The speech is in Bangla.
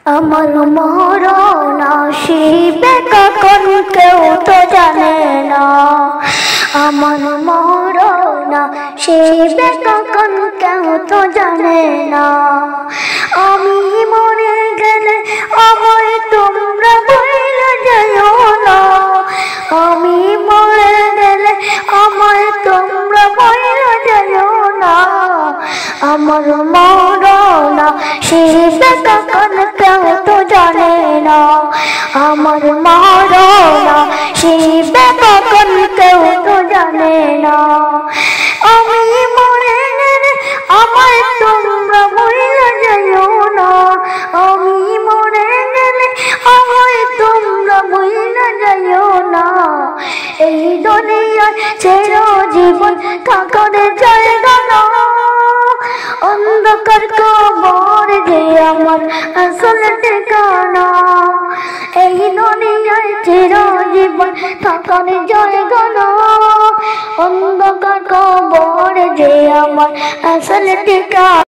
আমার মরণ আসিবে কখন কেউ তো জানে না। আমার মরণ আসিবে কখন কেউ তো জানে না। আমি মরে গেলে আমায় তোমরা ভুলে যাইও না। আমি মরে গেলে আমায় তোমরা ভুলে যাইও না। আমার মরণ আসিবে কখন কেউ তো জানে না। আমার মরণ আসিবে কখন কেউ তো জানে না। আমি মরে গেলে আমায় তোমরা ভুলে যাইও না। আমি মরে গেলে আমায় তোমরা ভুলে যাইও না। এই দুনিয়ায় চিরজীবন থাকার জায়গা না। অন্ধকার কবর যে আমার আসল ঠিকানা। এই দুনিয়ায় চিরজীবন থাকার জায়গা না। অন্ধকার কবর যে আমার আসল ঠিকানা।